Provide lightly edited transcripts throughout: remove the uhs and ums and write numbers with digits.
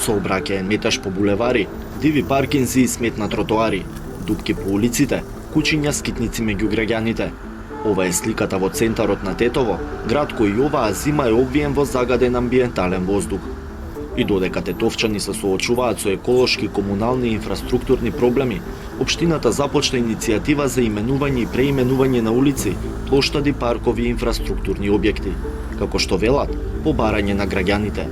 Сообраќаен метеж по булевари, диви паркинзи и смет на тротоари, дупки по улиците, кучиња скитници меѓу граѓаните. Ова е сликата во центарот на Тетово, град кој оваа зима е обвиен во загаден амбиентален воздух. И додека тетовчани се соочуваат со еколошки, комунални и инфраструктурни проблеми, општината започна иницијатива за именување и преименување на улици, плоштади, паркови и инфраструктурни објекти, како што велат, по барање на граѓаните.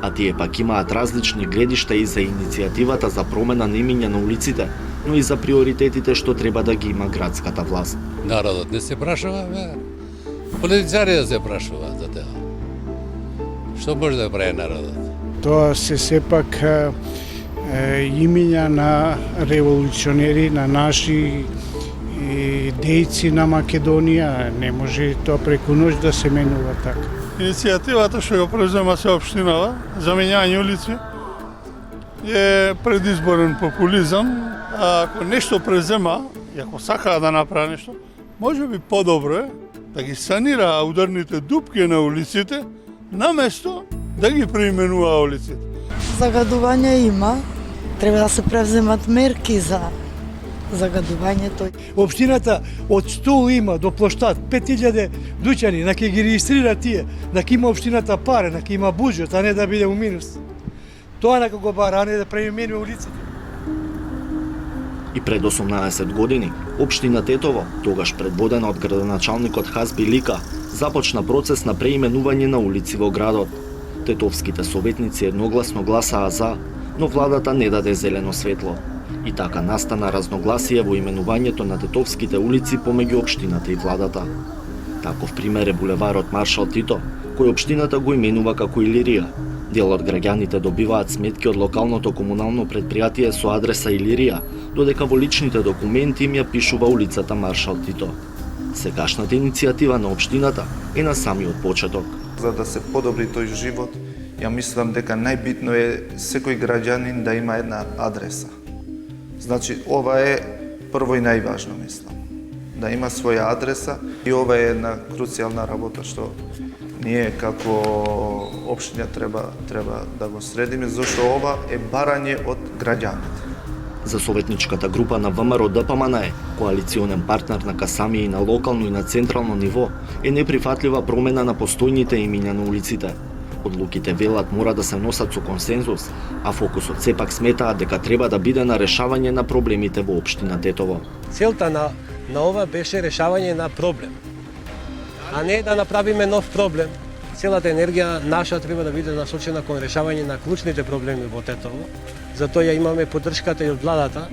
А тие пак имаат различни гледишта и за иницијативата за промена на имиња на улиците, но и за приоритетите што треба да ги има градската власт. Народот не се прашува, политичарите се прашуваат за тоа. Што може да прави народот? Тоа се сепак имиња на револуционери, на наши дејци на Македонија. Не може тоа преку ноќ да се менува така. Иницијативата што ја презема се општинава за менјање улици е предизборен популизам. А ако нешто презема, и ако сакаа да направи нешто, може би подобро е да ги санира ударните дупки на улиците, наместо да ги преименува улиците. Загадување има, треба да се превземат мерки за загадувањето. Општината од 100 има до плоштад 5000 дуќани, на ќе ги регистрира тие, на ќе има општината пари, на ќе има буџет, а не да биде у минус. Тоа на го бара, а не да преименува улиците. И пред 18 години, општина Тетово, тогаш предводена од градоначалникот Хазби Лика, започна процес на преименување на улици во градот. Тетовските советници едногласно гласаа за, но владата не даде зелено светло. И така настана разногласие во именувањето на тетовските улици помеѓу општината и владата. Таков пример е булеварот Маршал Тито, кој општината го именува како Илирија. Дел од граѓаните добиваат сметки од локалното комунално предпријатие со адреса Илирија, додека во личните документи им ја пишува улицата Маршал Тито. Сегашната иницијатива на општината е на самиот почеток. За да се подобри тој живот, ја мислам дека најбитно е секој граѓанин да има една адреса. Значи, ова е прво и најважно, мислам. Да има своја адреса и ова е една круцијална работа што ние како општина треба да го средиме, зашто ова е барање од граѓаните. За советничката група на ВМРО ДПМН, коалиционен партнер на Касами и на локално и на централно ниво, е неприфатлива промена на постојните имиња на улиците. Одлуките велат мора да се носат со консензус, а фокусот сепак сметаат дека треба да биде на решавање на проблемите во општина Тетово. Целта на ова беше решавање на проблем, а не да направиме нов проблем. Целата енергија наша треба да биде насочена кон решавање на клучните проблеми во Тетово. Затоа ја имаме поддршката и од владата.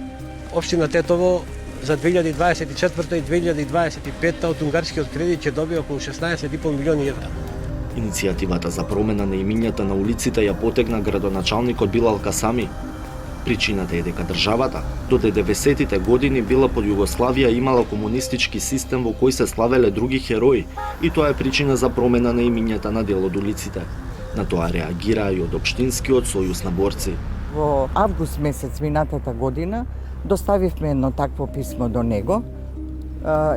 Општина Тетово за 2024 и 2025 од унгарскиот кредит ќе добие околу 16,5 милиони евра. Иницијативата за промена на имињата на улиците ја потегна градоначалникот Билал Касами. Причината е дека државата до 90-тите години била под Југославија и имала комунистички систем во кој се славеле други херои и тоа е причина за промена на имињата на дел од улиците. На тоа реагираа и од Општинскиот сојуз на борци. Во август месец минатата година доставивме едно такво писмо до него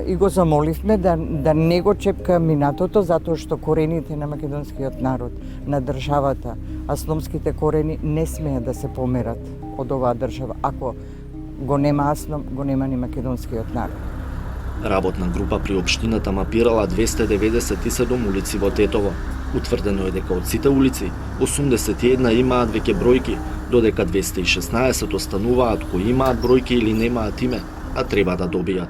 и го замоливме да не го чепка минатото, затоа што корените на македонскиот народ, на државата, асломските корени не смеат да се померат од оваа држава. Ако го нема Аслом, го нема ни македонскиот народ. Работна група при општината мапирала 297 улици во Тетово. Утврдено е дека од сите улици, 81 имаат веќе бројки, додека 216 остануваат кои имаат бројки или немаат име, а треба да добијат.